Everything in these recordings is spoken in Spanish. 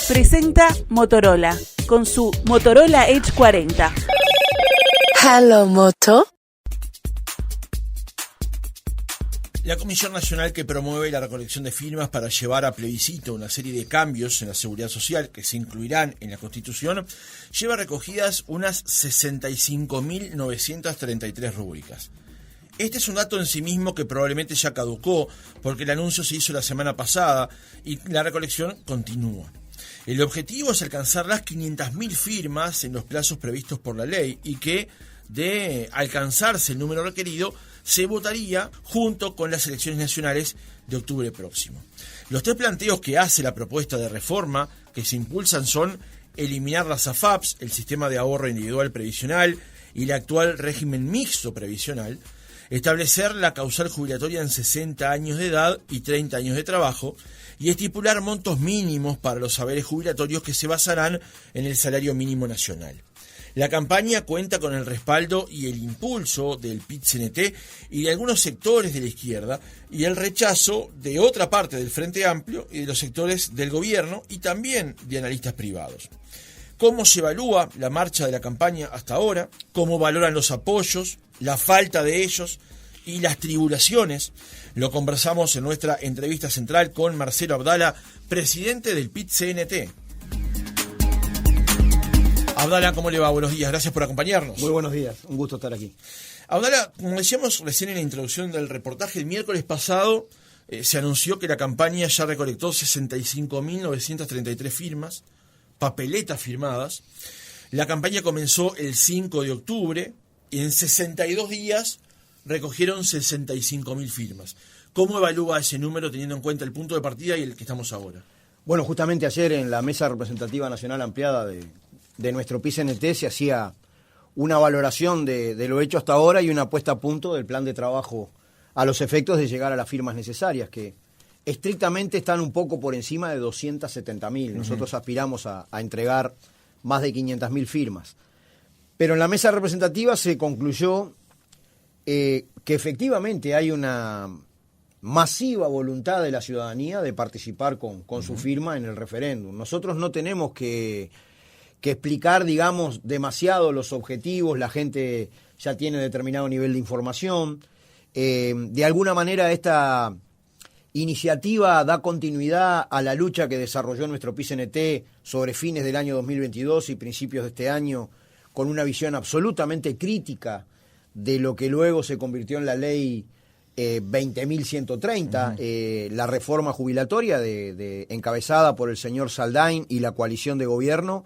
presenta Motorola con su Motorola Edge 40. Hello, Moto. La Comisión Nacional que promueve la recolección de firmas para llevar a plebiscito una serie de cambios en la seguridad social que se incluirán en la Constitución, lleva recogidas unas 65.933 rúbricas. Este es un dato en sí mismo que probablemente ya caducó porque el anuncio se hizo la semana pasada y la recolección continúa. El objetivo es alcanzar las 500.000 firmas en los plazos previstos por la ley y que, de alcanzarse el número requerido, se votaría junto con las elecciones nacionales de octubre próximo. Los tres planteos que hace la propuesta de reforma que se impulsan son eliminar las AFAPs, el sistema de ahorro individual previsional y el actual régimen mixto previsional, establecer la causal jubilatoria en 60 años de edad y 30 años de trabajo y estipular montos mínimos para los saberes jubilatorios que se basarán en el salario mínimo nacional. La campaña cuenta con el respaldo y el impulso del PIT-CNT y de algunos sectores de la izquierda y el rechazo de otra parte del Frente Amplio y de los sectores del gobierno y también de analistas privados. ¿Cómo se evalúa la marcha de la campaña hasta ahora? ¿Cómo valoran los apoyos, la falta de ellos y las tribulaciones? Lo conversamos en nuestra entrevista central con Marcelo Abdala, presidente del PIT-CNT. Abdala, ¿cómo le va? Buenos días, gracias por acompañarnos. Muy buenos días, un gusto estar aquí. Abdala, como decíamos recién en la introducción del reportaje, el miércoles pasado se anunció que la campaña ya recolectó 65.933 firmas, papeletas firmadas. La campaña comenzó el 5 de octubre y en 62 días recogieron 65.000 firmas. ¿Cómo evalúa ese número teniendo en cuenta el punto de partida y el que estamos ahora? Bueno, justamente ayer en la Mesa Representativa Nacional Ampliada de nuestro PIT-CNT se hacía una valoración de lo hecho hasta ahora y una puesta a punto del plan de trabajo a los efectos de llegar a las firmas necesarias, que estrictamente están un poco por encima de 270.000. Nosotros aspiramos a entregar más de 500.000 firmas. Pero en la mesa representativa se concluyó que efectivamente hay una masiva voluntad de la ciudadanía de participar con su firma en el referéndum. Nosotros no tenemos que explicar, digamos, demasiado los objetivos, la gente ya tiene determinado nivel de información. De alguna manera esta iniciativa da continuidad a la lucha que desarrolló nuestro PIT-CNT sobre fines del año 2022 y principios de este año, con una visión absolutamente crítica de lo que luego se convirtió en la ley 20.130, la reforma jubilatoria encabezada por el señor Saldain y la coalición de gobierno.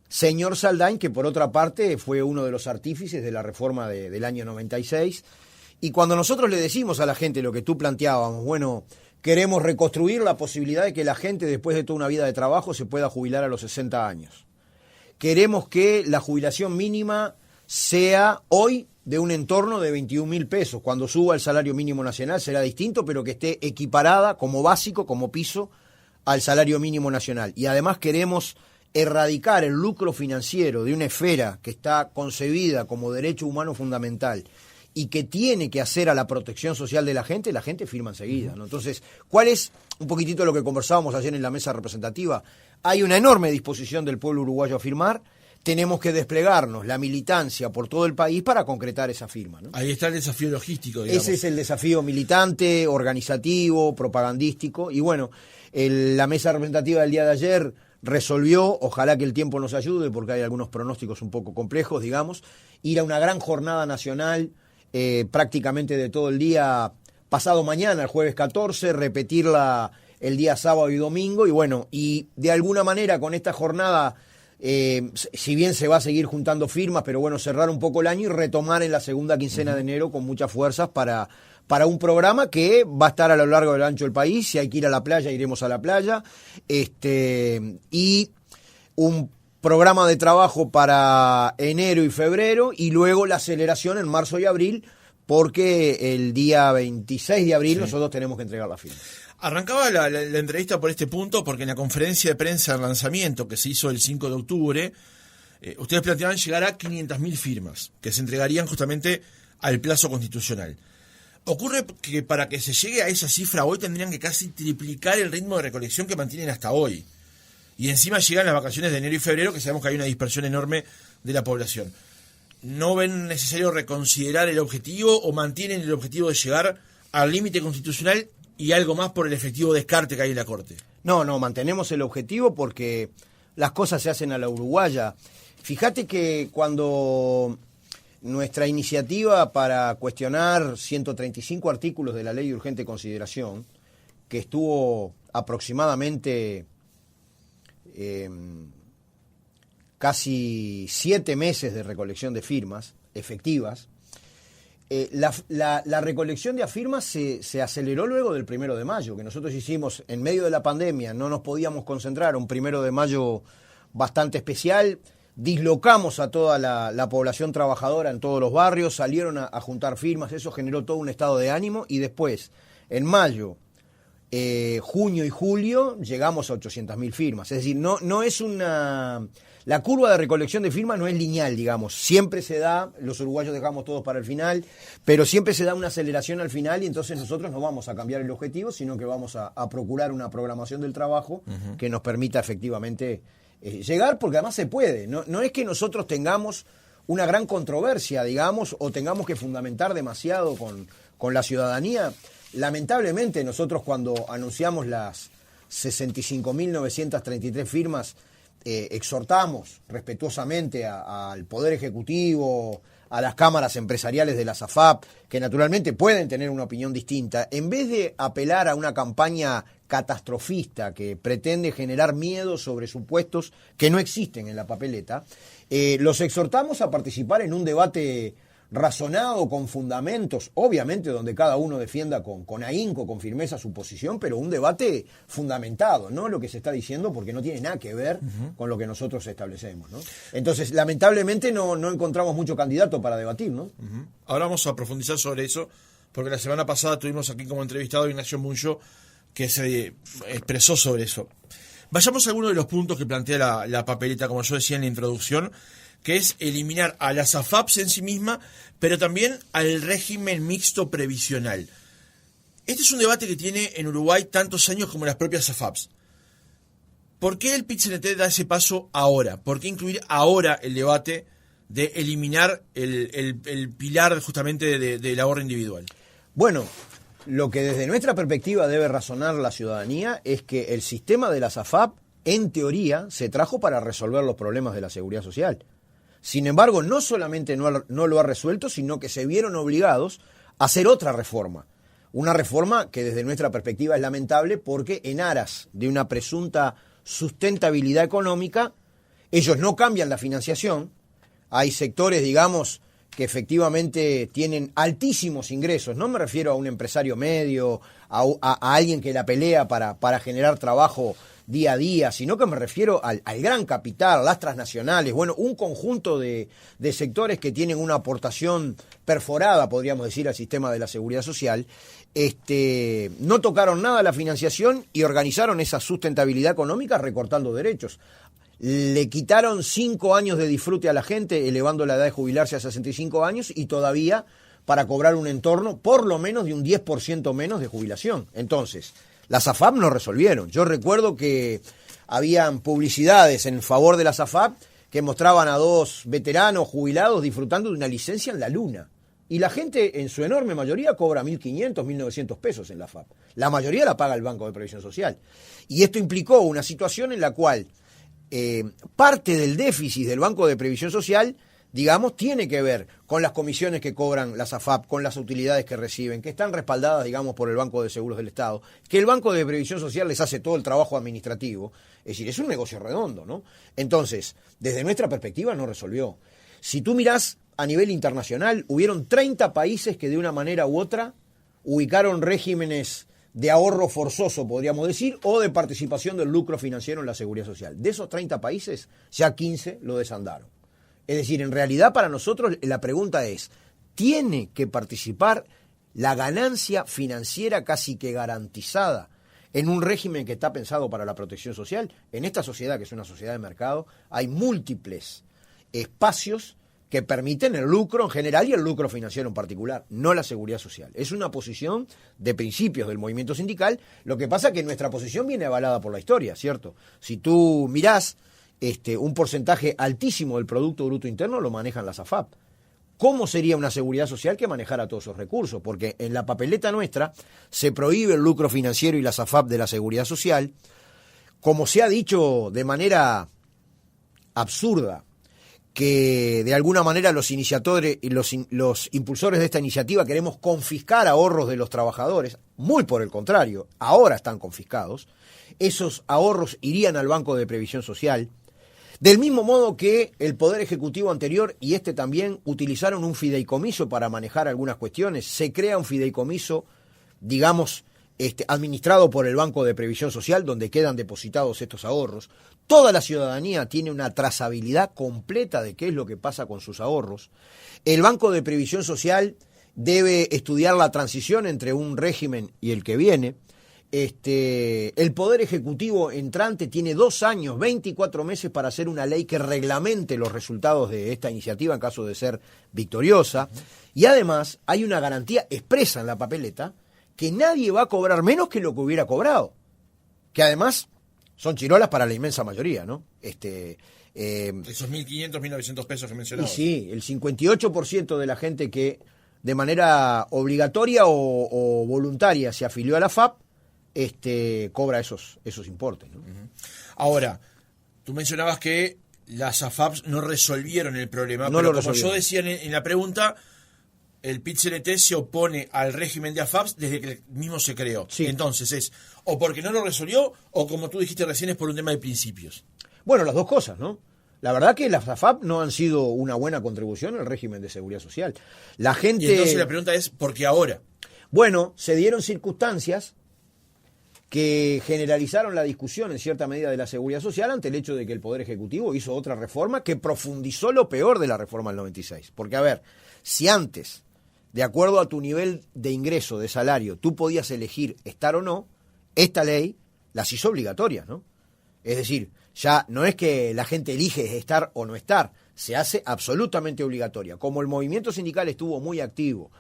Señor Saldain, que por otra parte fue uno de los artífices de la reforma del año 96. Y cuando nosotros le decimos a la gente lo que tú planteábamos, bueno, queremos reconstruir la posibilidad de que la gente después de toda una vida de trabajo se pueda jubilar a los 60 años. Queremos que la jubilación mínima sea hoy de un entorno de 21.000 pesos. Cuando suba el salario mínimo nacional será distinto, pero que esté equiparada como básico, como piso, al salario mínimo nacional. Y además queremos erradicar el lucro financiero de una esfera que está concebida como derecho humano fundamental y que tiene que hacer a la protección social de la gente firma enseguida, ¿no? Entonces, ¿cuál es un poquitito lo que conversábamos ayer en la mesa representativa? Hay una enorme disposición del pueblo uruguayo a firmar, tenemos que desplegarnos, la militancia por todo el país para concretar esa firma, ¿no? Ahí está el desafío logístico, digamos. Ese es el desafío militante, organizativo, propagandístico, y bueno, la mesa representativa del día de ayer resolvió, ojalá que el tiempo nos ayude, porque hay algunos pronósticos un poco complejos, digamos, ir a una gran jornada nacional, prácticamente de todo el día, pasado mañana, el jueves 14, repetirla el día sábado y domingo, y bueno, y de alguna manera con esta jornada, si bien se va a seguir juntando firmas, pero bueno, cerrar un poco el año y retomar en la segunda quincena de enero con muchas fuerzas para un programa que va a estar a lo largo del ancho del país. Si hay que ir a la playa, iremos a la playa, y un programa de trabajo para enero y febrero, y luego la aceleración en marzo y abril, porque el día 26 de abril nosotros tenemos que entregar la firma. Arrancaba la entrevista por este punto porque en la conferencia de prensa de lanzamiento que se hizo el 5 de octubre, ustedes planteaban llegar a 500.000 firmas que se entregarían justamente al plazo constitucional. Ocurre que para que se llegue a esa cifra hoy tendrían que casi triplicar el ritmo de recolección que mantienen hasta hoy. Y encima llegan las vacaciones de enero y febrero, que sabemos que hay una dispersión enorme de la población. ¿No ven necesario reconsiderar el objetivo o mantienen el objetivo de llegar al límite constitucional y algo más por el efectivo descarte que hay en la Corte? No, mantenemos el objetivo porque las cosas se hacen a la uruguaya. Fíjate que cuando nuestra iniciativa para cuestionar 135 artículos de la Ley de Urgente Consideración, que estuvo aproximadamente casi 7 meses de recolección de firmas efectivas, la recolección de firmas se aceleró luego del 1 de mayo, que nosotros hicimos en medio de la pandemia, no nos podíamos concentrar, un 1 de mayo bastante especial, dislocamos a toda la población trabajadora en todos los barrios, salieron a juntar firmas, eso generó todo un estado de ánimo y después, en mayo, junio y julio, llegamos a 800.000 firmas. Es decir, no es una... La curva de recolección de firmas no es lineal, digamos. Siempre se da, los uruguayos dejamos todos para el final, pero siempre se da una aceleración al final y entonces nosotros no vamos a cambiar el objetivo, sino que vamos a procurar una programación del trabajo que nos permita efectivamente llegar, porque además se puede. No es que nosotros tengamos una gran controversia, digamos, o tengamos que fundamentar demasiado con la ciudadanía. Lamentablemente nosotros cuando anunciamos las 65.933 firmas, exhortamos respetuosamente al Poder Ejecutivo, a las cámaras empresariales de la SAFAP, que naturalmente pueden tener una opinión distinta, en vez de apelar a una campaña catastrofista que pretende generar miedo sobre supuestos que no existen en la papeleta, los exhortamos a participar en un debate razonado, con fundamentos, obviamente donde cada uno defienda con ahínco, con firmeza su posición, pero un debate fundamentado, no lo que se está diciendo, porque no tiene nada que ver con lo que nosotros establecemos, ¿no? Entonces, lamentablemente no encontramos mucho candidato para debatir, ¿no? Ahora vamos a profundizar sobre eso, porque la semana pasada tuvimos aquí como entrevistado a Ignacio Muncho, que se expresó sobre eso. Vayamos a alguno de los puntos que plantea la papeleta, como yo decía en la introducción, que es eliminar a las AFAPs en sí misma, pero también al régimen mixto previsional. Este es un debate que tiene en Uruguay tantos años como las propias AFAPs. ¿Por qué el PIT-CNT da ese paso ahora? ¿Por qué incluir ahora el debate de eliminar el pilar justamente del ahorro individual? Bueno, lo que desde nuestra perspectiva debe razonar la ciudadanía es que el sistema de las AFAP, en teoría, se trajo para resolver los problemas de la seguridad social. Sin embargo, no solamente no lo ha resuelto, sino que se vieron obligados a hacer otra reforma. Una reforma que desde nuestra perspectiva es lamentable porque en aras de una presunta sustentabilidad económica, ellos no cambian la financiación. Hay sectores, digamos, que efectivamente tienen altísimos ingresos. No me refiero a un empresario medio, a alguien que la pelea para generar trabajo día a día, sino que me refiero al gran capital, las transnacionales, bueno, un conjunto de sectores que tienen una aportación perforada, podríamos decir, al sistema de la seguridad social, no tocaron nada la financiación y organizaron esa sustentabilidad económica recortando derechos. Le quitaron 5 años de disfrute a la gente, elevando la edad de jubilarse a 65 años y todavía para cobrar un entorno por lo menos de un 10% menos de jubilación. Entonces, las AFAP no resolvieron. Yo recuerdo que habían publicidades en favor de las AFAP que mostraban a 2 veteranos jubilados disfrutando de una licencia en la luna. Y la gente, en su enorme mayoría, cobra 1.500, 1.900 pesos en la AFAP. La mayoría la paga el Banco de Previsión Social. Y esto implicó una situación en la cual parte del déficit del Banco de Previsión Social, digamos, tiene que ver con las comisiones que cobran las AFAP, con las utilidades que reciben, que están respaldadas, digamos, por el Banco de Seguros del Estado, que el Banco de Previsión Social les hace todo el trabajo administrativo. Es decir, es un negocio redondo, ¿no? Entonces, desde nuestra perspectiva no resolvió. Si tú mirás a nivel internacional, hubieron 30 países que de una manera u otra ubicaron regímenes de ahorro forzoso, podríamos decir, o de participación del lucro financiero en la seguridad social. De esos 30 países, ya 15 lo desandaron. Es decir, en realidad para nosotros la pregunta es, ¿tiene que participar la ganancia financiera casi que garantizada en un régimen que está pensado para la protección social? En esta sociedad, que es una sociedad de mercado, hay múltiples espacios que permiten el lucro en general y el lucro financiero en particular, no la seguridad social. Es una posición de principios del movimiento sindical. Lo que pasa es que nuestra posición viene avalada por la historia, ¿cierto? Si tú mirás, un porcentaje altísimo del Producto Bruto Interno lo manejan las AFAP. ¿Cómo sería una seguridad social que manejara todos esos recursos? Porque en la papeleta nuestra se prohíbe el lucro financiero y las AFAP de la seguridad social. Como se ha dicho de manera absurda, que de alguna manera los iniciadores y los impulsores de esta iniciativa queremos confiscar ahorros de los trabajadores, muy por el contrario, ahora están confiscados, esos ahorros irían al Banco de Previsión Social, del mismo modo que el Poder Ejecutivo anterior y también utilizaron un fideicomiso para manejar algunas cuestiones, se crea un fideicomiso, digamos, administrado por el Banco de Previsión Social, donde quedan depositados estos ahorros. Toda la ciudadanía tiene una trazabilidad completa de qué es lo que pasa con sus ahorros. El Banco de Previsión Social debe estudiar la transición entre un régimen y el que viene. El Poder Ejecutivo entrante tiene 2 años, 24 meses para hacer una ley que reglamente los resultados de esta iniciativa en caso de ser victoriosa. Y además hay una garantía expresa en la papeleta que nadie va a cobrar menos que lo que hubiera cobrado. Que además son chirolas para la inmensa mayoría, ¿no? Esos 1.500, 1.900 pesos que mencionabas. Y sí, el 58% de la gente que de manera obligatoria o voluntaria se afilió a la FAP, cobra esos importes, ¿no? Ahora, tú mencionabas que las AFAPs no resolvieron el problema, no pero lo como yo resolvieron. decía en la pregunta, el PIT-CNT se opone al régimen de AFAPs desde que mismo se creó. Sí. Entonces es o porque no lo resolvió o, como tú dijiste recién, es por un tema de principios. Bueno, las dos cosas, ¿no? La verdad que las AFAP no han sido una buena contribución al régimen de seguridad social. La gente... Y entonces la pregunta es, ¿por qué ahora? Bueno, se dieron circunstancias que generalizaron la discusión en cierta medida de la seguridad social ante el hecho de que el Poder Ejecutivo hizo otra reforma que profundizó lo peor de la reforma del 96. Porque, a ver, si antes, de acuerdo a tu nivel de ingreso, de salario, tú podías elegir estar o no, esta ley las hizo obligatorias, ¿no? Es decir, ya no es que la gente elige estar o no estar, se hace absolutamente obligatoria. Como el movimiento sindical estuvo muy activo,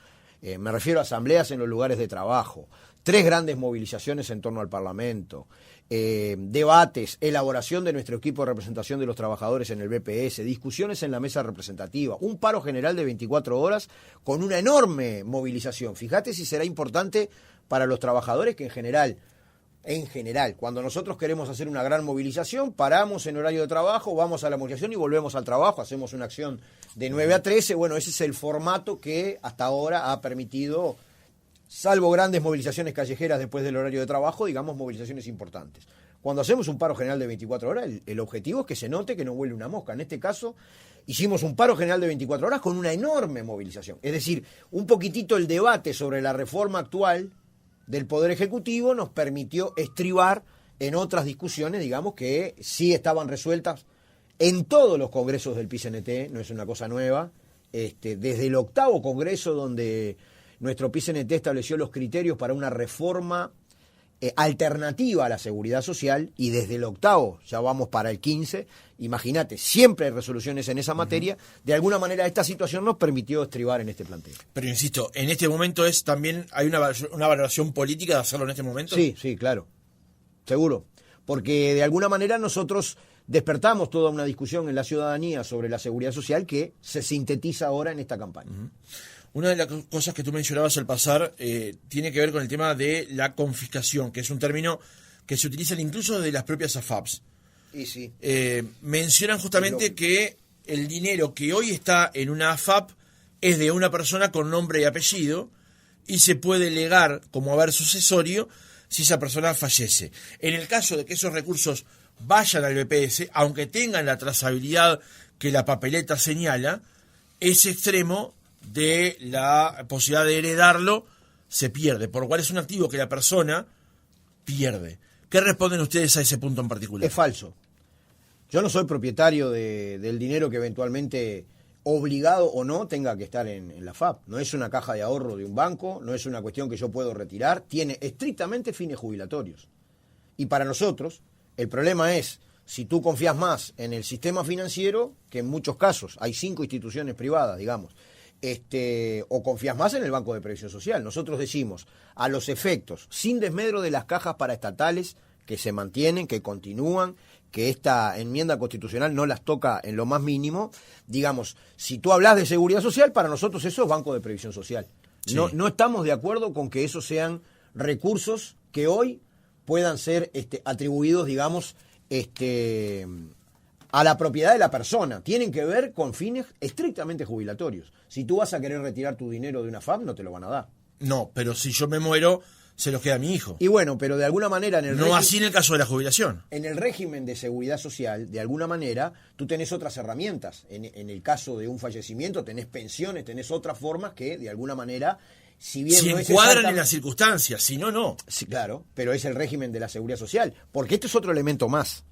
me refiero a asambleas en los lugares de trabajo, 3 grandes movilizaciones en torno al Parlamento, debates, elaboración de nuestro equipo de representación de los trabajadores en el BPS, discusiones en la mesa representativa, un paro general de 24 horas con una enorme movilización. Fíjate si será importante para los trabajadores que en general, cuando nosotros queremos hacer una gran movilización, paramos en horario de trabajo, vamos a la movilización y volvemos al trabajo, hacemos una acción de 9 a 13, bueno, ese es el formato que hasta ahora ha permitido, salvo grandes movilizaciones callejeras después del horario de trabajo, digamos movilizaciones importantes. Cuando hacemos un paro general de 24 horas, el objetivo es que se note que no huele una mosca. En este caso, hicimos un paro general de 24 horas con una enorme movilización. Es decir, un poquitito el debate sobre la reforma actual del Poder Ejecutivo nos permitió estribar en otras discusiones, digamos, que sí estaban resueltas en todos los congresos del PIT-CNT, no es una cosa nueva, desde el 8º congreso donde nuestro PIT-CNT estableció los criterios para una reforma alternativa a la seguridad social, y desde el 8º, ya vamos para el 15, imagínate, siempre hay resoluciones en esa materia. De alguna manera esta situación nos permitió estribar en este planteo. Pero insisto, en este momento hay una valoración política de hacerlo en este momento. Sí, claro, seguro, porque de alguna manera nosotros despertamos toda una discusión en la ciudadanía sobre la seguridad social que se sintetiza ahora en esta campaña. Una de las cosas que tú mencionabas al pasar tiene que ver con el tema de la confiscación, que es un término que se utiliza incluso de las propias AFAPs. Y sí. Mencionan justamente que el dinero que hoy está en una AFAP es de una persona con nombre y apellido y se puede legar como haber sucesorio si esa persona fallece. En el caso de que esos recursos vayan al BPS, aunque tengan la trazabilidad que la papeleta señala, ese extremo de la posibilidad de heredarlo se pierde, por lo cual es un activo que la persona pierde. ¿Qué responden ustedes a ese punto en particular? Es falso. Yo no soy propietario del dinero que eventualmente, obligado o no, tenga que estar en la FAP. No es una caja de ahorro de un banco, no es una cuestión que yo puedo retirar, tiene estrictamente fines jubilatorios. Y para nosotros, el problema es, si tú confías más en el sistema financiero, que en muchos casos hay 5 instituciones privadas, digamos, o confías más en el Banco de Previsión Social. Nosotros decimos, a los efectos, sin desmedro de las cajas paraestatales que se mantienen, que continúan, que esta enmienda constitucional no las toca en lo más mínimo, digamos, si tú hablas de seguridad social, para nosotros eso es Banco de Previsión Social. Sí. No estamos de acuerdo con que esos sean recursos que hoy puedan ser atribuidos, digamos, a la propiedad de la persona. Tienen que ver con fines estrictamente jubilatorios. Si tú vas a querer retirar tu dinero de una FAP, no te lo van a dar. No, pero si yo me muero, se los queda a mi hijo. Y bueno, pero de alguna manera... No así en el caso de la jubilación. En el régimen de seguridad social, de alguna manera, tú tenés otras herramientas. En el caso de un fallecimiento, tenés pensiones, tenés otras formas que, de alguna manera... Si no encuadran en las circunstancias, si no, no. Sí, claro, pero es el régimen de la seguridad social. Porque esto es otro elemento más.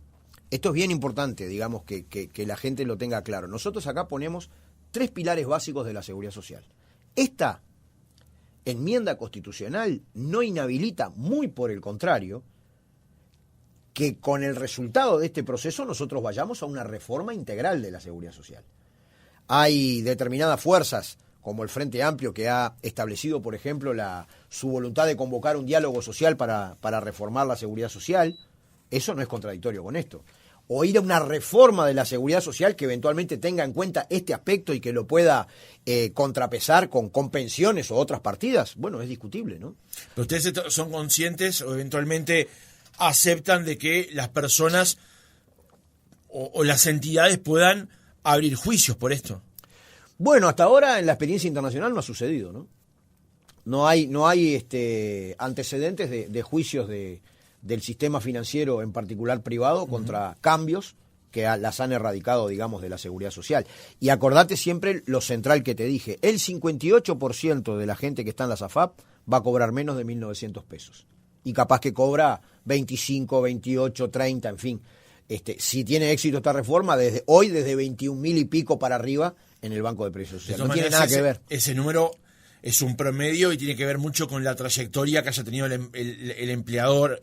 Esto es bien importante, digamos, que la gente lo tenga claro. Nosotros acá ponemos 3 pilares básicos de la seguridad social. Esta enmienda constitucional no inhabilita, muy por el contrario, que con el resultado de este proceso nosotros vayamos a una reforma integral de la seguridad social. Hay determinadas fuerzas, como el Frente Amplio, que ha establecido, por ejemplo, su voluntad de convocar un diálogo social para reformar la seguridad social. Eso no es contradictorio con esto. O ir a una reforma de la seguridad social que eventualmente tenga en cuenta este aspecto y que lo pueda contrapesar con pensiones o otras partidas, bueno, es discutible, ¿no? Pero ustedes son conscientes o eventualmente aceptan de que las personas o las entidades puedan abrir juicios por esto. Bueno, hasta ahora en la experiencia internacional no ha sucedido, ¿no? No hay antecedentes de juicios del sistema financiero, en particular privado, contra cambios que las han erradicado, digamos, de la seguridad social. Y acordate siempre lo central que te dije, el 58% de la gente que está en las AFAP va a cobrar menos de 1.900 pesos. Y capaz que cobra 25, 28, 30, en fin. Si tiene éxito esta reforma, desde 21.000 y pico para arriba en el Banco de Previsión Social. No tiene nada que ver. Ese número es un promedio y tiene que ver mucho con la trayectoria que haya tenido el empleado,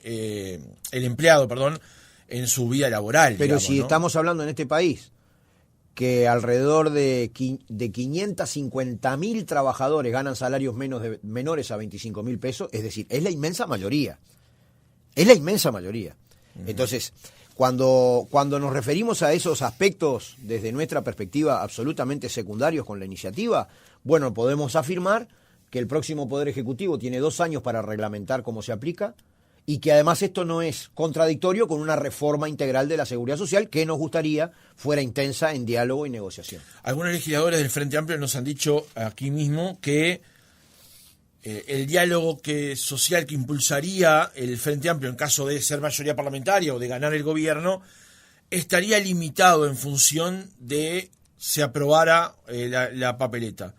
en su vida laboral. Pero digamos, si estamos hablando en este país que alrededor de 550.000 trabajadores ganan salarios menores a 25.000 pesos, es decir, es la inmensa mayoría. Es la inmensa mayoría. Entonces, cuando nos referimos a esos aspectos desde nuestra perspectiva absolutamente secundarios con la iniciativa, bueno, podemos afirmar que el próximo Poder Ejecutivo tiene 2 años para reglamentar cómo se aplica y que además esto no es contradictorio con una reforma integral de la seguridad social que nos gustaría fuera intensa en diálogo y negociación. Algunos legisladores del Frente Amplio nos han dicho aquí mismo que el diálogo social que impulsaría el Frente Amplio en caso de ser mayoría parlamentaria o de ganar el gobierno estaría limitado en función de se aprobara la papeleta.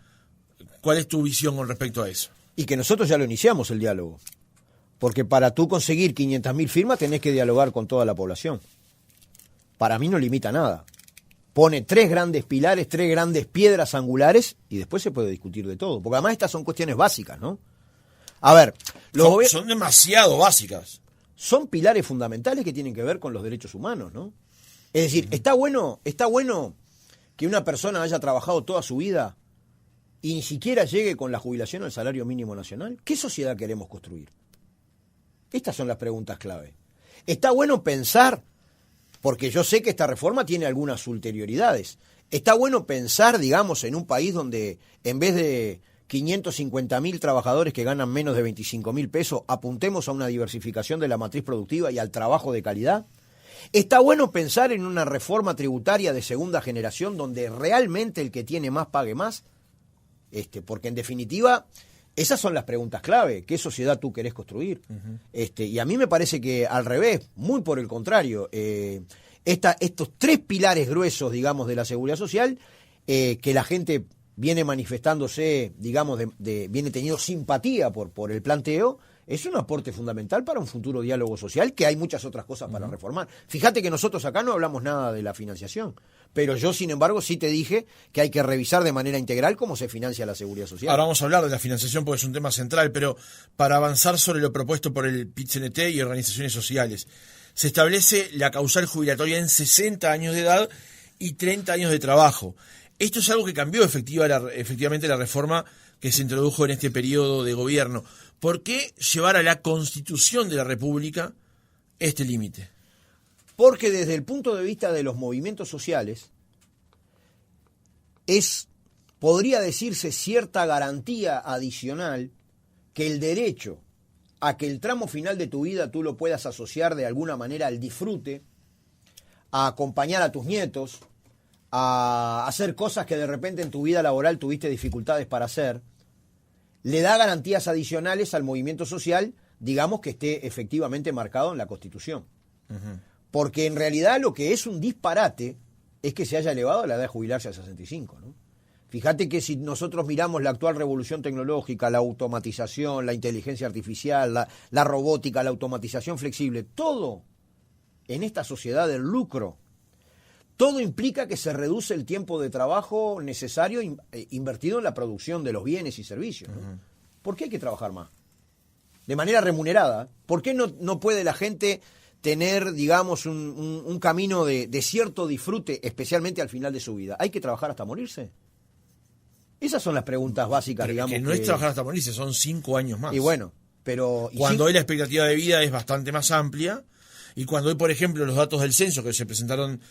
¿Cuál es tu visión con respecto a eso? Y que nosotros ya lo iniciamos el diálogo, porque para tú conseguir 500.000 firmas tenés que dialogar con toda la población. Para mí no limita nada. Pone 3 grandes pilares, 3 grandes piedras angulares y después se puede discutir de todo. Porque además estas son cuestiones básicas, ¿no? A ver, son demasiado básicas. Son pilares fundamentales que tienen que ver con los derechos humanos, ¿no? Es decir, está bueno que una persona haya trabajado toda su vida y ni siquiera llegue con la jubilación al salario mínimo nacional. ¿Qué sociedad queremos construir? Estas son las preguntas clave. Está bueno pensar, porque yo sé que esta reforma tiene algunas ulterioridades. Está bueno pensar, digamos, en un país donde en vez de 550.000 trabajadores que ganan menos de 25.000 pesos, apuntemos a una diversificación de la matriz productiva y al trabajo de calidad. Está bueno pensar en una reforma tributaria de segunda generación donde realmente el que tiene más pague más, porque en definitiva esas son las preguntas clave. ¿Qué sociedad tú querés construir? Y a mí me parece que al revés, muy por el contrario, estos 3 pilares gruesos, digamos, de la seguridad social, que la gente viene manifestándose, digamos, viene teniendo simpatía por el planteo, es un aporte fundamental para un futuro diálogo social, que hay muchas otras cosas para reformar. Fíjate que nosotros acá no hablamos nada de la financiación, pero yo, sin embargo, sí te dije que hay que revisar de manera integral cómo se financia la seguridad social. Ahora vamos a hablar de la financiación porque es un tema central, pero para avanzar sobre lo propuesto por el PIT-CNT y organizaciones sociales, Se establece la causal jubilatoria en 60 años de edad y 30 años de trabajo. Esto es algo que cambió efectivamente la reforma que se introdujo en este periodo de gobierno. ¿Por qué llevar a la Constitución de la República este límite? Porque desde el punto de vista de los movimientos sociales, podría decirse cierta garantía adicional que el derecho a que el tramo final de tu vida tú lo puedas asociar de alguna manera al disfrute, a acompañar a tus nietos, a hacer cosas que de repente en tu vida laboral tuviste dificultades para hacer, le da garantías adicionales al movimiento social, digamos que esté efectivamente marcado en la Constitución. Uh-huh. Porque en realidad lo que es un disparate es que se haya elevado la edad de jubilarse a 65, ¿no? Fíjate que si nosotros miramos la actual revolución tecnológica, la automatización, la inteligencia artificial, la robótica, la automatización flexible, todo en esta sociedad del lucro, todo implica que se reduce el tiempo de trabajo necesario invertido en la producción de los bienes y servicios, ¿no? Uh-huh. ¿Por qué hay que trabajar más? De manera remunerada. ¿Por qué no puede la gente tener, digamos, un camino de cierto disfrute, especialmente al final de su vida? ¿Hay que trabajar hasta morirse? Esas son las preguntas básicas, pero digamos. Que no es trabajar hasta morirse, son 5 años más. Y bueno, pero... Cuando hoy la expectativa de vida es bastante más amplia, y cuando hoy, por ejemplo, los datos del censo que se presentaron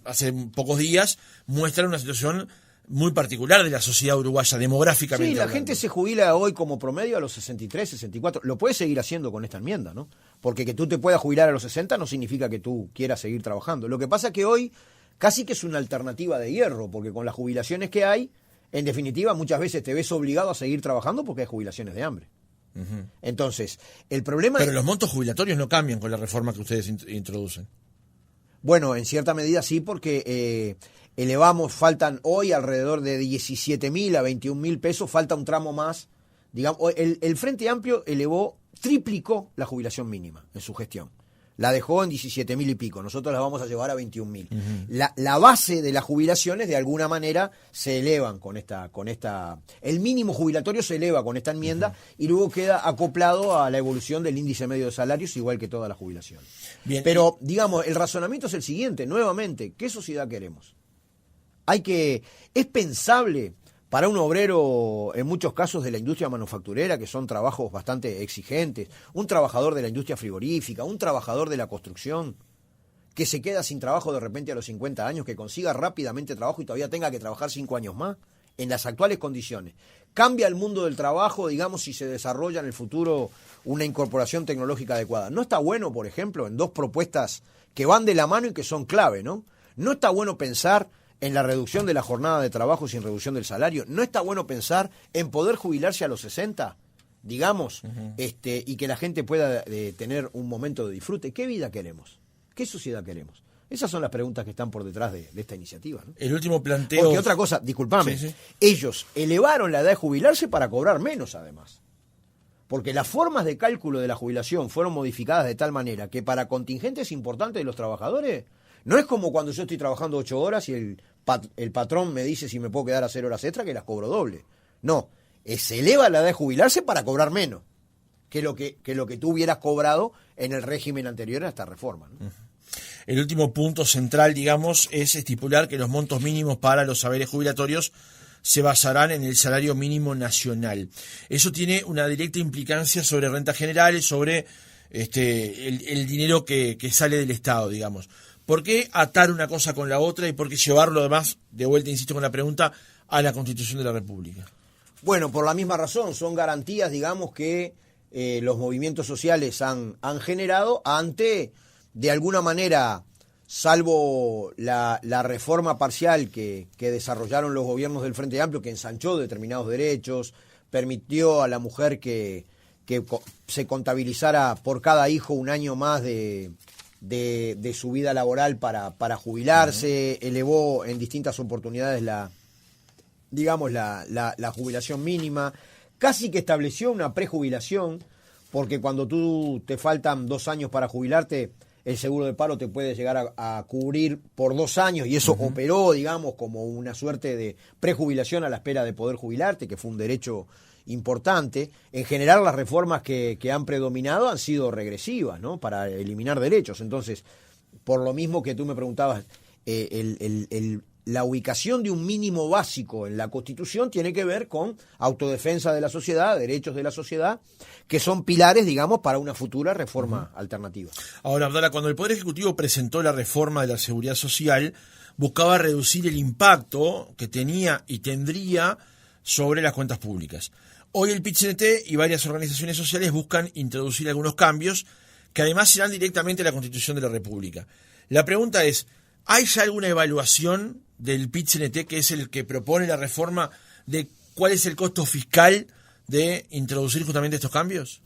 hace pocos días muestran una situación muy particular de la sociedad uruguaya, demográficamente. Sí, la hablando. gente se jubila hoy como promedio a los 63, 64. Lo puedes seguir haciendo con esta enmienda, ¿no? Porque que tú te puedas jubilar a los 60 no significa que tú quieras seguir trabajando. Lo que pasa es que hoy casi que es una alternativa de hierro, porque con las jubilaciones que hay, en definitiva, muchas veces te ves obligado a seguir trabajando porque hay jubilaciones de hambre. Uh-huh. Entonces, el problema Pero los montos jubilatorios no cambian con la reforma que ustedes introducen. Bueno, en cierta medida sí, porque faltan hoy alrededor de 17.000 a 21.000 pesos, falta un tramo más. Digamos, el Frente Amplio triplicó la jubilación mínima en su gestión. La dejó en 17.000 y pico, nosotros la vamos a llevar a 21.000. Uh-huh. La base de las jubilaciones de alguna manera se elevan con esta, el mínimo jubilatorio se eleva con esta enmienda. Uh-huh. Y luego queda acoplado a la evolución del índice medio de salarios, igual que toda la jubilación. Bien. Pero, digamos, el razonamiento es el siguiente, nuevamente, ¿qué sociedad queremos? Es pensable para un obrero, en muchos casos de la industria manufacturera, que son trabajos bastante exigentes, un trabajador de la industria frigorífica, un trabajador de la construcción, que se queda sin trabajo de repente a los 50 años, que consiga rápidamente trabajo y todavía tenga que trabajar 5 años más, en las actuales condiciones. Cambia el mundo del trabajo, digamos, si se desarrolla en el futuro una incorporación tecnológica adecuada. No está bueno, por ejemplo, en dos propuestas que van de la mano y que son clave, ¿no? No está bueno pensar en la reducción de la jornada de trabajo sin reducción del salario. No está bueno pensar en poder jubilarse a los 60, digamos, uh-huh. Y que la gente pueda tener un momento de disfrute. ¿Qué vida queremos? ¿Qué sociedad queremos? Esas son las preguntas que están por detrás de esta iniciativa, ¿no? El último planteo... Porque otra cosa, discúlpame, sí. Ellos elevaron la edad de jubilarse para cobrar menos, además. Porque las formas de cálculo de la jubilación fueron modificadas de tal manera que para contingentes importantes de los trabajadores... No es como cuando yo estoy trabajando 8 horas y el patrón me dice si me puedo quedar a hacer horas extra, que las cobro doble. No, se eleva la edad de jubilarse para cobrar menos que lo que tú hubieras cobrado en el régimen anterior a esta reforma, ¿no? El último punto central, digamos, es estipular que los montos mínimos para los saberes jubilatorios se basarán en el salario mínimo nacional. Eso tiene una directa implicancia sobre rentas generales, sobre el dinero que sale del Estado, digamos. ¿Por qué atar una cosa con la otra y por qué llevarlo, además, de vuelta, insisto con la pregunta, a la Constitución de la República? Bueno, por la misma razón, son garantías, digamos, que los movimientos sociales han generado ante, de alguna manera, salvo la reforma parcial que desarrollaron los gobiernos del Frente Amplio, que ensanchó determinados derechos, permitió a la mujer que se contabilizara por cada hijo un año más de su vida laboral para jubilarse, uh-huh. Elevó en distintas oportunidades la jubilación mínima, casi que estableció una prejubilación, porque cuando tú te faltan 2 años para jubilarte, el seguro de paro te puede llegar a cubrir por 2 años, y eso uh-huh. Operó, digamos, como una suerte de prejubilación a la espera de poder jubilarte, que fue un derecho importante. En general las reformas que han predominado han sido regresivas, ¿no? Para eliminar derechos. Entonces, por lo mismo que tú me preguntabas, la ubicación de un mínimo básico en la Constitución tiene que ver con autodefensa de la sociedad, derechos de la sociedad, que son pilares, digamos, para una futura reforma alternativa. Ahora, Abdala, cuando el Poder Ejecutivo presentó la reforma de la Seguridad Social, buscaba reducir el impacto que tenía y tendría sobre las cuentas públicas. Hoy el PIT-CNT y varias organizaciones sociales buscan introducir algunos cambios que además serán directamente a la Constitución de la República. La pregunta es, ¿hay ya alguna evaluación del PIT-CNT, que es el que propone la reforma, de cuál es el costo fiscal de introducir justamente estos cambios?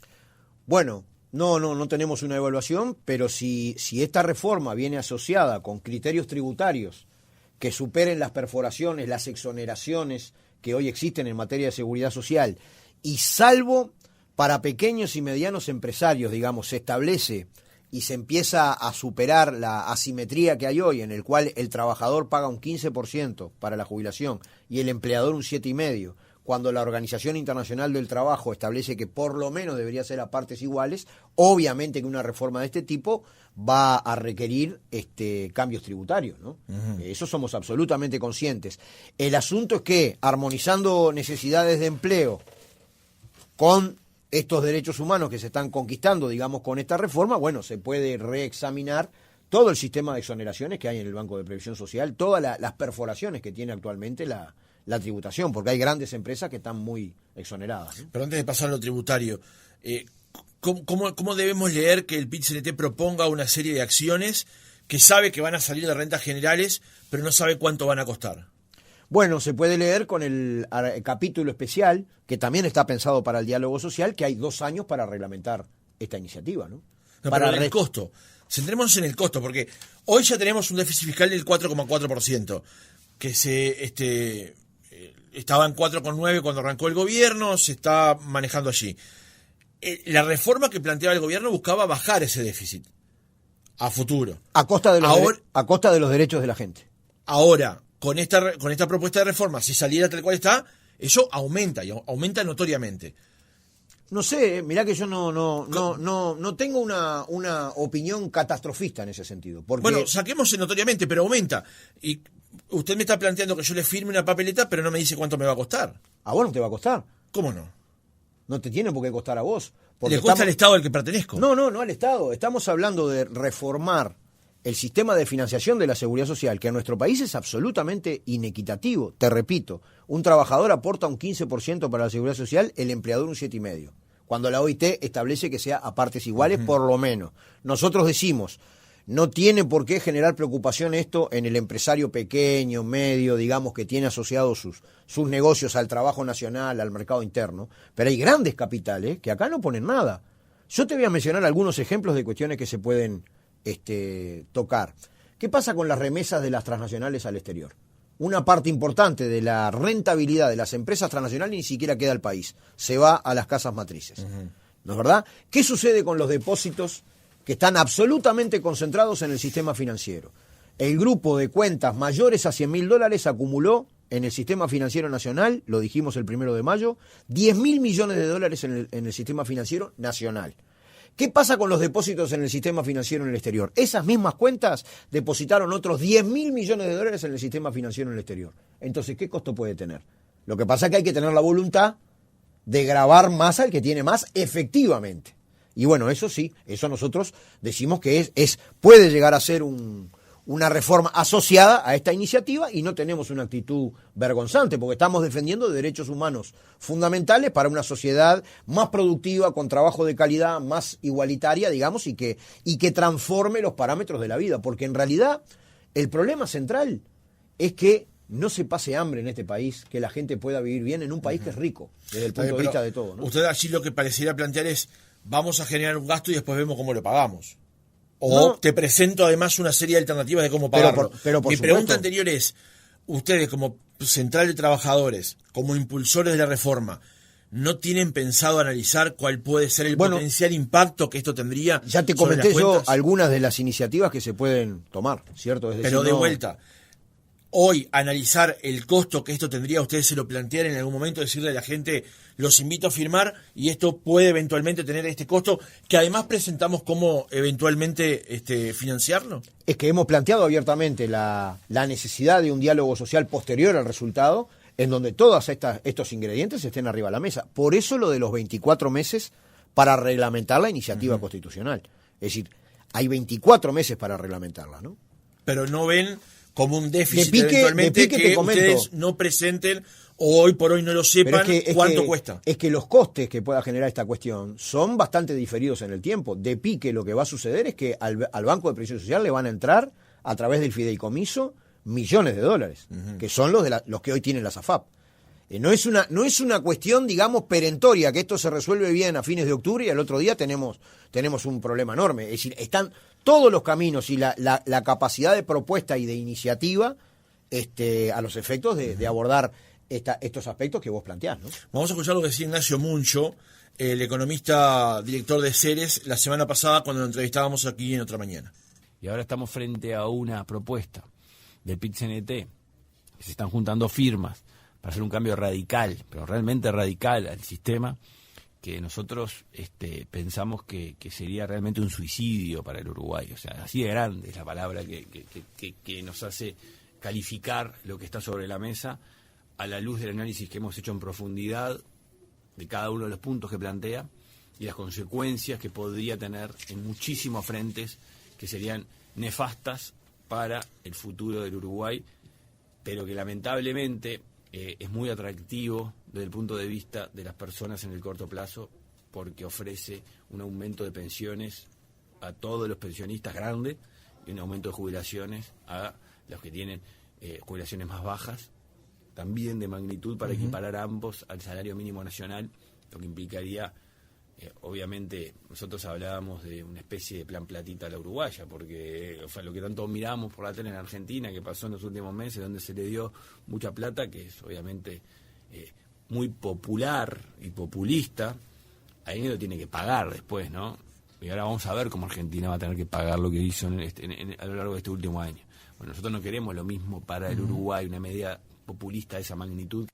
Bueno, no tenemos una evaluación, pero si esta reforma viene asociada con criterios tributarios que superen las perforaciones, las exoneraciones que hoy existen en materia de seguridad social, y salvo para pequeños y medianos empresarios, digamos, se establece y se empieza a superar la asimetría que hay hoy, en el cual el trabajador paga un 15% para la jubilación y el empleador un 7,5%, cuando la Organización Internacional del Trabajo establece que por lo menos debería ser a partes iguales, obviamente que una reforma de este tipo va a requerir cambios tributarios, ¿no? Uh-huh. Eso somos absolutamente conscientes. El asunto es que, armonizando necesidades de empleo con estos derechos humanos que se están conquistando, digamos, con esta reforma, bueno, se puede reexaminar todo el sistema de exoneraciones que hay en el Banco de Previsión Social, todas las perforaciones que tiene actualmente la tributación, porque hay grandes empresas que están muy exoneradas, ¿no? Pero antes de pasar a lo tributario, ¿cómo debemos leer que el PIT-CNT proponga una serie de acciones que sabe que van a salir de rentas generales, pero no sabe cuánto van a costar? Bueno, se puede leer con el capítulo especial, que también está pensado para el diálogo social, que hay 2 años para reglamentar esta iniciativa, ¿no? Pero el costo. Centrémonos en el costo, porque hoy ya tenemos un déficit fiscal del 4,4%, que estaba en 4,9% cuando arrancó el gobierno, se está manejando allí. La reforma que planteaba el gobierno buscaba bajar ese déficit a futuro. A costa de los derechos de la gente. Ahora, con esta propuesta de reforma, si saliera tal cual está, eso aumenta, y aumenta notoriamente. No sé, mirá que yo no tengo una opinión catastrofista en ese sentido. Porque... Bueno, saquemos notoriamente, pero aumenta. Y usted me está planteando que yo le firme una papeleta, pero no me dice cuánto me va a costar. ¿A vos no te va a costar? ¿Cómo no? No te tiene por qué costar a vos. ¿Le cuesta al Estado al que pertenezco? No al Estado. Estamos hablando de reformar el sistema de financiación de la seguridad social, que en nuestro país es absolutamente inequitativo. Te repito, un trabajador aporta un 15% para la seguridad social, el empleador un 7,5%. Cuando la OIT establece que sea a partes iguales, por lo menos. Nosotros decimos, no tiene por qué generar preocupación esto en el empresario pequeño, medio, digamos, que tiene asociados sus negocios al trabajo nacional, al mercado interno, pero hay grandes capitales que acá no ponen nada. Yo te voy a mencionar algunos ejemplos de cuestiones que se pueden tocar. ¿Qué pasa con las remesas de las transnacionales al exterior? Una parte importante de la rentabilidad de las empresas transnacionales ni siquiera queda al país, se va a las casas matrices. Uh-huh. ¿No es verdad? ¿Qué sucede con los depósitos que están absolutamente concentrados en el sistema financiero? El grupo de cuentas mayores a $100.000 acumuló en el sistema financiero nacional, lo dijimos el 1 de mayo, $10.000 millones en el sistema financiero nacional. ¿Qué pasa con los depósitos en el sistema financiero en el exterior? Esas mismas cuentas depositaron otros $10.000 millones en el sistema financiero en el exterior. Entonces, ¿qué costo puede tener? Lo que pasa es que hay que tener la voluntad de gravar más al que tiene más efectivamente. Y bueno, eso sí, eso nosotros decimos que puede llegar a ser una reforma asociada a esta iniciativa y no tenemos una actitud vergonzante porque estamos defendiendo derechos humanos fundamentales para una sociedad más productiva, con trabajo de calidad, más igualitaria, digamos, y que transforme los parámetros de la vida, porque en realidad el problema central es que no se pase hambre en este país, que la gente pueda vivir bien en un país que es rico, desde el punto de vista de todo, ¿no? Usted allí lo que pareciera plantear es, vamos a generar un gasto y después vemos cómo lo pagamos. O te presento además una serie de alternativas de cómo pagarlo. Pero por Mi pregunta anterior es, ustedes como Central de Trabajadores, como impulsores de la reforma, ¿no tienen pensado analizar cuál puede ser el potencial impacto que esto tendría? Ya te comenté yo algunas de las iniciativas que se pueden tomar, ¿cierto? Es decir, pero de vuelta, hoy analizar el costo que esto tendría, ustedes se lo plantean en algún momento, decirle a la gente, los invito a firmar y esto puede eventualmente tener este costo, que además presentamos cómo eventualmente financiarlo? Es que hemos planteado abiertamente la necesidad de un diálogo social posterior al resultado, en donde todos estos ingredientes estén arriba de la mesa. Por eso lo de los 24 meses para reglamentar la iniciativa constitucional. Es decir, hay 24 meses para reglamentarla, ¿no? Pero no ven como un déficit De pique eventualmente te que comento. ustedes no presenten o hoy por hoy no lo sepan cuánto cuesta. Es que los costes que pueda generar esta cuestión son bastante diferidos en el tiempo. De pique lo que va a suceder es que al Banco de Previsión Social le van a entrar a través del fideicomiso millones de dólares, que son los que hoy tienen la SAFAP. No es una cuestión, digamos, perentoria, que esto se resuelve bien a fines de octubre y al otro día tenemos un problema enorme. Es decir, están todos los caminos y la capacidad de propuesta y de iniciativa a los efectos de abordar estos aspectos que vos planteás, ¿no? Vamos a escuchar lo que decía Ignacio Muncho, el economista director de Ceres, la semana pasada cuando lo entrevistábamos aquí en Otra Mañana. Y ahora estamos frente a una propuesta del PIT-CNT, que se están juntando firmas para hacer un cambio radical, pero realmente radical al sistema, que nosotros pensamos que sería realmente un suicidio para el Uruguay. O sea, así de grande es la palabra que nos hace calificar lo que está sobre la mesa a la luz del análisis que hemos hecho en profundidad de cada uno de los puntos que plantea y las consecuencias que podría tener en muchísimos frentes que serían nefastas para el futuro del Uruguay, pero que lamentablemente es muy atractivo desde el punto de vista de las personas en el corto plazo, porque ofrece un aumento de pensiones a todos los pensionistas grandes y un aumento de jubilaciones a los que tienen jubilaciones más bajas, también de magnitud para equiparar ambos al salario mínimo nacional, lo que implicaría, obviamente, nosotros hablábamos de una especie de plan platita a la uruguaya, porque lo que tanto miramos por la tele en Argentina, que pasó en los últimos meses, donde se le dio mucha plata, que es obviamente muy popular y populista, ahí lo tiene que pagar después, ¿no? Y ahora vamos a ver cómo Argentina va a tener que pagar lo que hizo a lo largo de este último año. Bueno, nosotros no queremos lo mismo para el Uruguay, una medida populista de esa magnitud.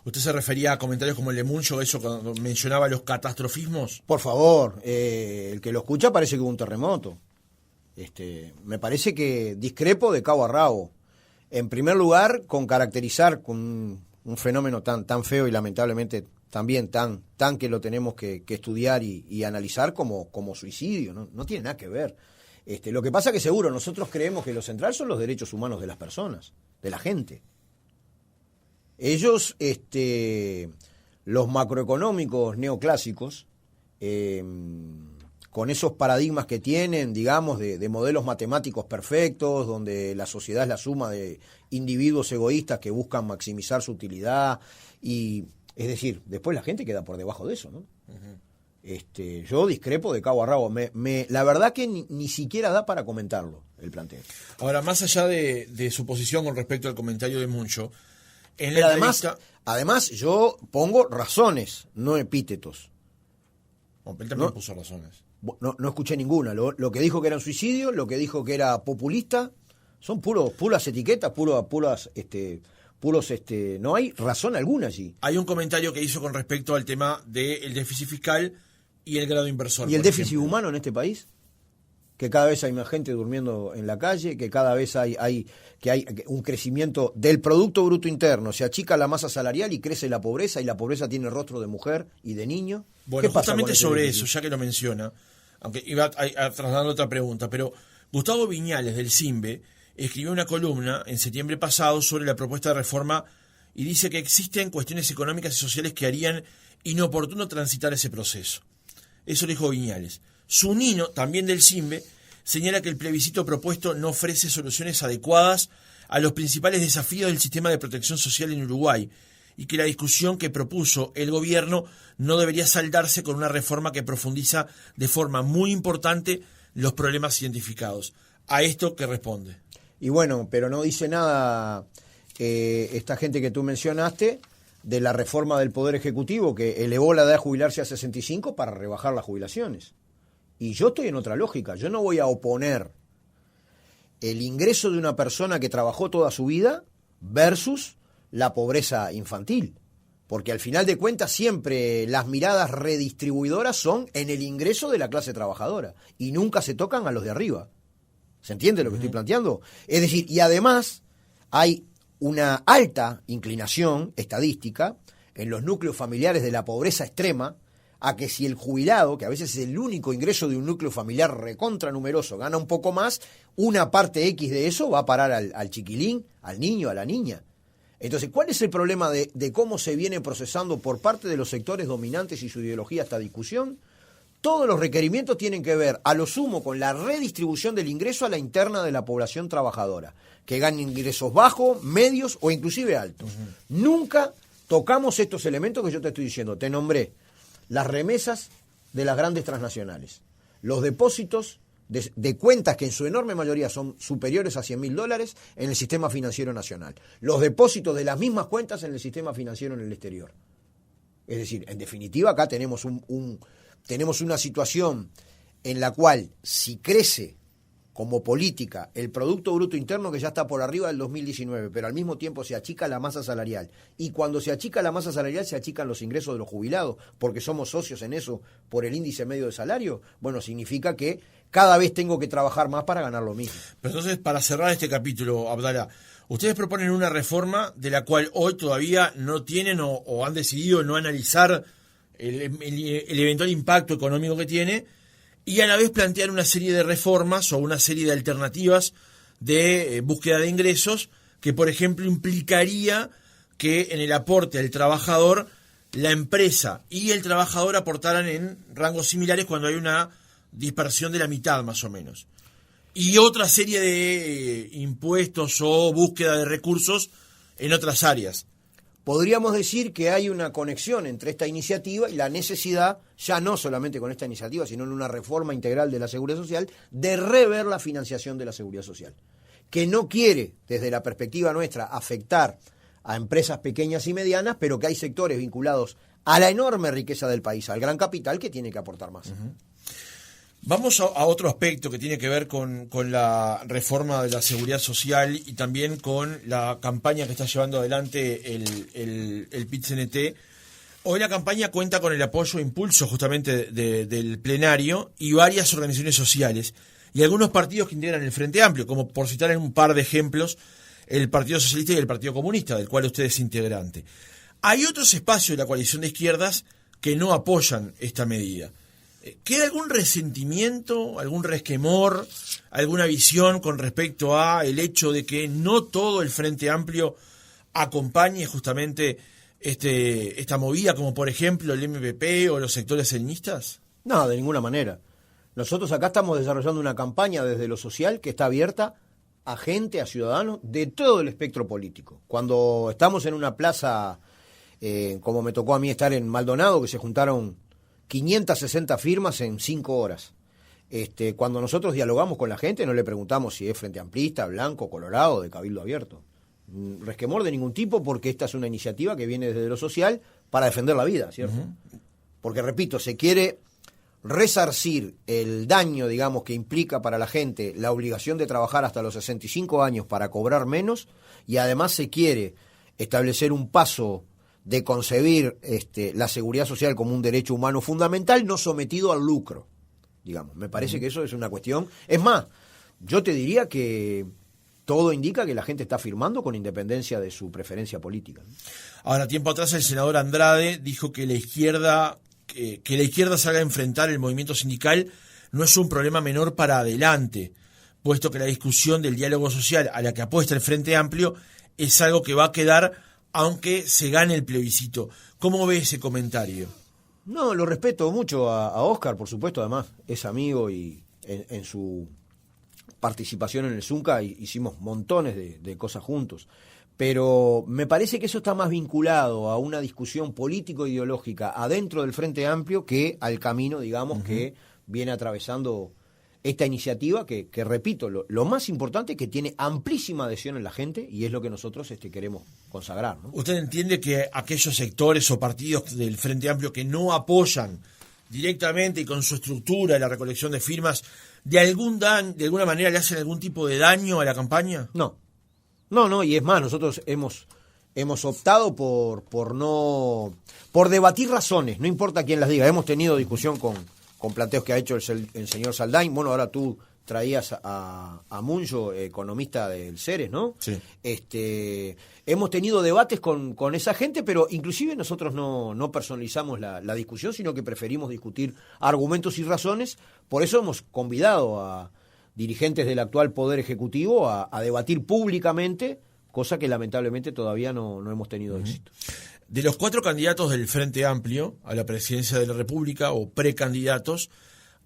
¿Usted se refería a comentarios como el de Muncho, eso cuando mencionaba los catastrofismos? Por favor, el que lo escucha parece que hubo un terremoto. Me parece que discrepo de cabo a rabo. En primer lugar, con caracterizar con un fenómeno tan feo y lamentablemente también tan que lo tenemos que estudiar y analizar como suicidio, ¿no? No tiene nada que ver. Lo que pasa que seguro nosotros creemos que lo central son los derechos humanos de las personas, de la gente. Ellos, los macroeconómicos neoclásicos, con esos paradigmas que tienen, digamos, de modelos matemáticos perfectos, donde la sociedad es la suma de individuos egoístas que buscan maximizar su utilidad, y es decir, después la gente queda por debajo de eso, ¿no? Yo discrepo de cabo a rabo. La verdad que ni siquiera da para comentarlo, el planteo. Ahora, más allá de su posición con respecto al comentario de Muncho, en Pero la entrevista... además yo pongo razones, no epítetos. Él también puso razones. No escuché ninguna. Lo que dijo que era un suicidio, lo que dijo que era populista, son puras etiquetas, puras no hay razón alguna allí. Hay un comentario que hizo con respecto al tema del déficit fiscal y el grado inversor. ¿Y el déficit humano en este país? Que cada vez hay más gente durmiendo en la calle, que cada vez hay un crecimiento del Producto Bruto Interno, se achica la masa salarial y crece la pobreza, y la pobreza tiene rostro de mujer y de niño. Bueno, ¿Qué pasa justamente con sobre déficit? eso, ya que lo menciona, aunque iba a trasladar otra pregunta, pero Gustavo Viñales del CIMBE escribió una columna en septiembre pasado sobre la propuesta de reforma y dice que existen cuestiones económicas y sociales que harían inoportuno transitar ese proceso. Eso lo dijo Viñales. Zunino, también del CIMBE, señala que el plebiscito propuesto no ofrece soluciones adecuadas a los principales desafíos del sistema de protección social en Uruguay y que la discusión que propuso el gobierno no debería saldarse con una reforma que profundiza de forma muy importante los problemas identificados. ¿A esto qué responde? Y bueno, pero no dice nada esta gente que tú mencionaste de la reforma del Poder Ejecutivo, que elevó la edad de jubilarse a 65 para rebajar las jubilaciones. Y yo estoy en otra lógica. Yo no voy a oponer el ingreso de una persona que trabajó toda su vida versus la pobreza infantil. Porque al final de cuentas siempre las miradas redistribuidoras son en el ingreso de la clase trabajadora y nunca se tocan a los de arriba. ¿Se entiende lo que estoy planteando? Es decir, y además hay una alta inclinación estadística en los núcleos familiares de la pobreza extrema a que si el jubilado, que a veces es el único ingreso de un núcleo familiar recontra numeroso, gana un poco más, una parte X de eso va a parar al chiquilín, al niño, a la niña. Entonces, ¿cuál es el problema de cómo se viene procesando por parte de los sectores dominantes y su ideología esta discusión? Todos los requerimientos tienen que ver, a lo sumo, con la redistribución del ingreso a la interna de la población trabajadora, que gane ingresos bajos, medios o inclusive altos. Nunca tocamos estos elementos que yo te estoy diciendo. Te nombré las remesas de las grandes transnacionales, los depósitos de cuentas que en su enorme mayoría son superiores a $100.000 en el sistema financiero nacional, los depósitos de las mismas cuentas en el sistema financiero en el exterior. Es decir, en definitiva, acá tenemos tenemos una situación en la cual si crece como política el Producto Bruto Interno, que ya está por arriba del 2019, pero al mismo tiempo se achica la masa salarial, y cuando se achica la masa salarial se achican los ingresos de los jubilados, porque somos socios en eso por el índice medio de salario, bueno, significa que cada vez tengo que trabajar más para ganar lo mismo. Pero entonces, para cerrar este capítulo, Abdalá, ustedes proponen una reforma de la cual hoy todavía no tienen o han decidido no analizar el eventual impacto económico que tiene, y a la vez plantear una serie de reformas o una serie de alternativas de búsqueda de ingresos que, por ejemplo, implicaría que en el aporte al trabajador la empresa y el trabajador aportaran en rangos similares cuando hay una dispersión de la mitad más o menos. Y otra serie de impuestos o búsqueda de recursos en otras áreas. Podríamos decir que hay una conexión entre esta iniciativa y la necesidad, ya no solamente con esta iniciativa, sino en una reforma integral de la Seguridad Social, de rever la financiación de la Seguridad Social, que no quiere, desde la perspectiva nuestra, afectar a empresas pequeñas y medianas, pero que hay sectores vinculados a la enorme riqueza del país, al gran capital, que tiene que aportar más. Uh-huh. Vamos a otro aspecto que tiene que ver con la reforma de la seguridad social y también con la campaña que está llevando adelante el PIT-CNT. Hoy la campaña cuenta con el apoyo e impulso justamente del plenario y varias organizaciones sociales y algunos partidos que integran el Frente Amplio, como por citar en un par de ejemplos, el Partido Socialista y el Partido Comunista, del cual usted es integrante. Hay otros espacios de la coalición de izquierdas que no apoyan esta medida. ¿Queda algún resentimiento, algún resquemor, alguna visión con respecto a el hecho de que no todo el Frente Amplio acompañe justamente esta movida, como por ejemplo el MPP o los sectores selinistas? No, de ninguna manera. Nosotros acá estamos desarrollando una campaña desde lo social que está abierta a gente, a ciudadanos de todo el espectro político. Cuando estamos en una plaza, como me tocó a mí estar en Maldonado, que se juntaron 560 firmas en 5 horas. Cuando nosotros dialogamos con la gente, no le preguntamos si es frente amplista, blanco, colorado, de cabildo abierto. Resquemor de ningún tipo, porque esta es una iniciativa que viene desde lo social para defender la vida, ¿cierto? Uh-huh. Porque, repito, se quiere resarcir el daño, digamos, que implica para la gente la obligación de trabajar hasta los 65 años para cobrar menos, y además se quiere establecer un paso de concebir la seguridad social como un derecho humano fundamental, no sometido al lucro, digamos. Me parece que eso es una cuestión. Es más, yo te diría que todo indica que la gente está firmando con independencia de su preferencia política. Ahora, tiempo atrás el senador Andrade dijo que la izquierda salga a enfrentar el movimiento sindical no es un problema menor para adelante, puesto que la discusión del diálogo social a la que apuesta el Frente Amplio es algo que va a quedar aunque se gane el plebiscito. ¿Cómo ve ese comentario? No, lo respeto mucho a Óscar, por supuesto, además es amigo y en su participación en el Zunca hicimos montones de cosas juntos. Pero me parece que eso está más vinculado a una discusión político-ideológica adentro del Frente Amplio que al camino, digamos, uh-huh, que viene atravesando esta iniciativa que repito, lo más importante es que tiene amplísima adhesión en la gente y es lo que nosotros queremos consagrar, ¿no? ¿Usted entiende que aquellos sectores o partidos del Frente Amplio que no apoyan directamente y con su estructura la recolección de firmas de alguna manera le hacen algún tipo de daño a la campaña? No, y es más, nosotros hemos optado por debatir razones, no importa quién las diga. Hemos tenido discusión con planteos que ha hecho el señor Saldain. Bueno, ahora tú traías a Muncho, economista del Ceres, ¿no? Sí. Hemos tenido debates con esa gente, pero inclusive nosotros no personalizamos la discusión, sino que preferimos discutir argumentos y razones. Por eso hemos convidado a dirigentes del actual Poder Ejecutivo a debatir públicamente, cosa que lamentablemente todavía no hemos tenido éxito. De los 4 candidatos del Frente Amplio a la presidencia de la República, o precandidatos,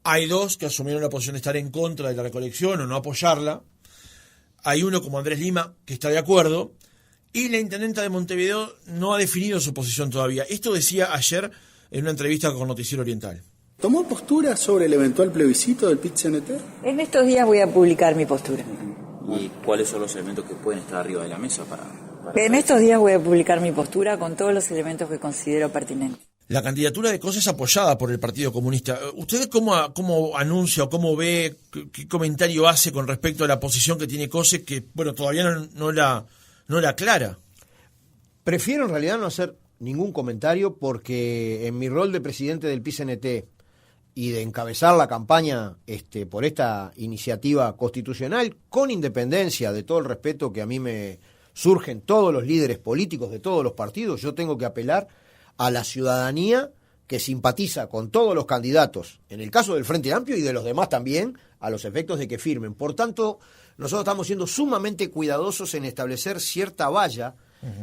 hay 2 que asumieron la posición de estar en contra de la recolección o no apoyarla. Hay uno, como Andrés Lima, que está de acuerdo, y la intendenta de Montevideo no ha definido su posición todavía. Esto decía ayer en una entrevista con Noticiero Oriental. ¿Tomó postura sobre el eventual plebiscito del PIT-CNT? En estos días voy a publicar mi postura. ¿Y cuáles son los elementos que pueden estar arriba de la mesa para En estos días voy a publicar mi postura con todos los elementos que considero pertinentes. La candidatura de Cose es apoyada por el Partido Comunista. ¿Usted cómo anuncia o cómo ve, qué comentario hace con respecto a la posición que tiene Cose, que bueno, todavía no la aclara? Prefiero en realidad no hacer ningún comentario, porque en mi rol de presidente del PIT-CNT y de encabezar la campaña por esta iniciativa constitucional, con independencia de todo el respeto que a mí me surgen todos los líderes políticos de todos los partidos, yo tengo que apelar a la ciudadanía que simpatiza con todos los candidatos, en el caso del Frente Amplio y de los demás también, a los efectos de que firmen. Por tanto, nosotros estamos siendo sumamente cuidadosos en establecer cierta valla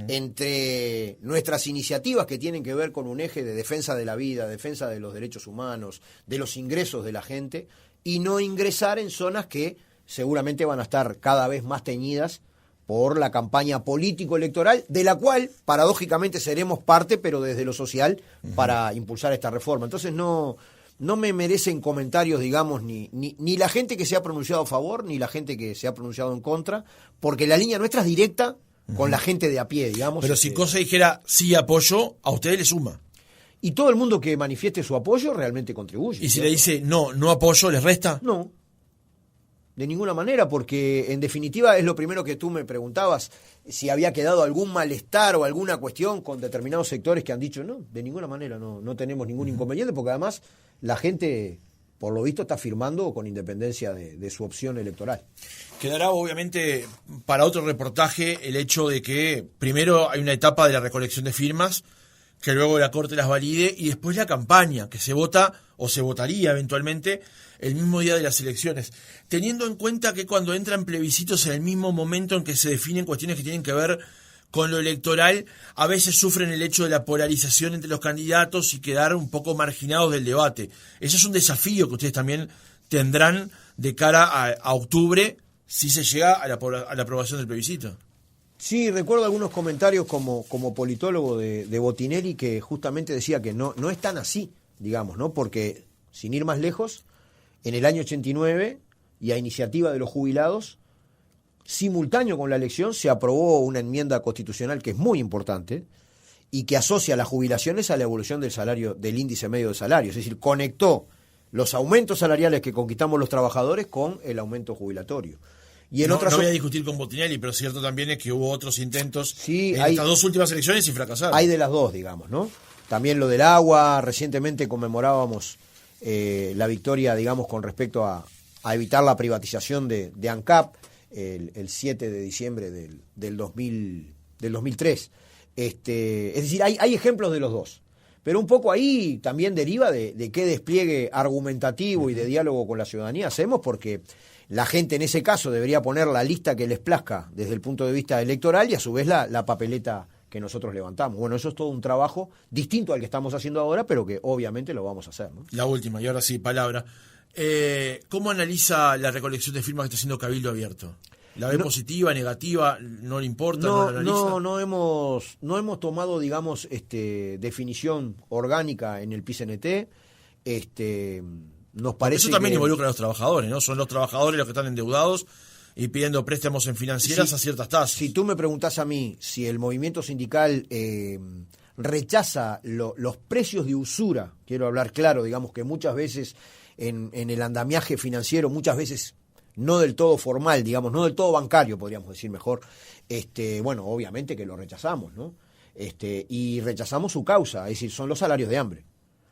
entre nuestras iniciativas que tienen que ver con un eje de defensa de la vida, defensa de los derechos humanos, de los ingresos de la gente, y no ingresar en zonas que seguramente van a estar cada vez más teñidas por la campaña político-electoral, de la cual, paradójicamente, seremos parte, pero desde lo social, para impulsar esta reforma. Entonces no me merecen comentarios, digamos, ni la gente que se ha pronunciado a favor, ni la gente que se ha pronunciado en contra, porque la línea nuestra es directa con la gente de a pie, digamos. Pero si Cose dijera sí apoyo, a ustedes le suma. Y todo el mundo que manifieste su apoyo realmente contribuye. ¿Y si le dice no apoyo, les resta? No. De ninguna manera, porque en definitiva es lo primero que tú me preguntabas, si había quedado algún malestar o alguna cuestión con determinados sectores que han dicho no, de ninguna manera, no tenemos ningún inconveniente, porque además la gente, por lo visto, está firmando con independencia de su opción electoral. Quedará obviamente para otro reportaje el hecho de que primero hay una etapa de la recolección de firmas, que luego la Corte las valide, y después la campaña, que se vota o se votaría eventualmente el mismo día de las elecciones, teniendo en cuenta que cuando entran plebiscitos en el mismo momento en que se definen cuestiones que tienen que ver con lo electoral, a veces sufren el hecho de la polarización entre los candidatos y quedar un poco marginados del debate. Ese es un desafío que ustedes también tendrán de cara a octubre, si se llega a la aprobación del plebiscito. Sí, recuerdo algunos comentarios como politólogo de Botinelli, que justamente decía que no es tan así, digamos, ¿no? Porque, sin ir más lejos, en el año 89, y a iniciativa de los jubilados, simultáneo con la elección, se aprobó una enmienda constitucional que es muy importante y que asocia las jubilaciones a la evolución del salario, del índice medio de salario. Es decir, conectó los aumentos salariales que conquistamos los trabajadores con el aumento jubilatorio. Y en no voy a discutir con Botinelli, pero cierto también es que hubo otros intentos en estas 2 últimas elecciones y fracasaron. Hay de las dos, digamos, ¿no? También lo del agua, recientemente conmemorábamos la victoria, digamos, con respecto a evitar la privatización de ANCAP, el 7 de diciembre del 2003. Es decir, hay ejemplos de los dos. Pero un poco ahí también deriva de qué despliegue argumentativo y de diálogo con la ciudadanía hacemos, porque la gente en ese caso debería poner la lista que les plazca desde el punto de vista electoral y a su vez la papeleta que nosotros levantamos. Bueno, eso es todo un trabajo distinto al que estamos haciendo ahora, pero que obviamente lo vamos a hacer, ¿no? La última, y ahora sí, palabra. ¿Cómo analiza la recolección de firmas que está haciendo Cabildo Abierto? ¿La ve positiva, negativa? ¿No le importa? ¿No la analiza? No hemos tomado, digamos, definición orgánica en el PIT-CNT. Nos parece eso también que involucra a los trabajadores, ¿no? Son los trabajadores los que están endeudados y pidiendo préstamos en financieras a ciertas tasas. Si tú me preguntás a mí si el movimiento sindical rechaza los precios de usura, quiero hablar claro, digamos que muchas veces en el andamiaje financiero, muchas veces no del todo formal, digamos, no del todo bancario, podríamos decir mejor, bueno, obviamente que lo rechazamos, ¿no? Y rechazamos su causa, es decir, son los salarios de hambre.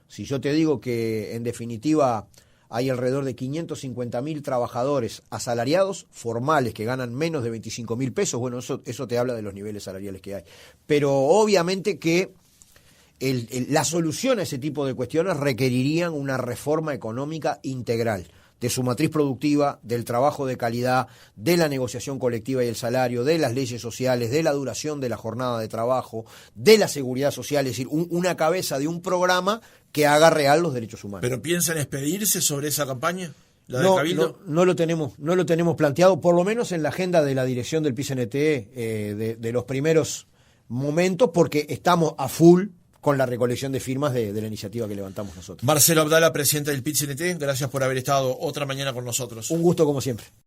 Si yo te digo que, en definitiva, hay alrededor de 550.000 trabajadores asalariados, formales, que ganan menos de 25.000 pesos, bueno, eso te habla de los niveles salariales que hay. Pero obviamente que la solución a ese tipo de cuestiones requerirían una reforma económica integral, de su matriz productiva, del trabajo de calidad, de la negociación colectiva y el salario, de las leyes sociales, de la duración de la jornada de trabajo, de la seguridad social, es decir, una cabeza de un programa que haga real los derechos humanos. ¿Pero piensan expedirse sobre esa campaña? ¿La de No, Cabildo? no lo tenemos planteado, por lo menos en la agenda de la dirección del PIT-CNT de los primeros momentos, porque estamos a full con la recolección de firmas de la iniciativa que levantamos nosotros. Marcelo Abdala, presidente del PIT-CNT, gracias por haber estado otra mañana con nosotros. Un gusto como siempre.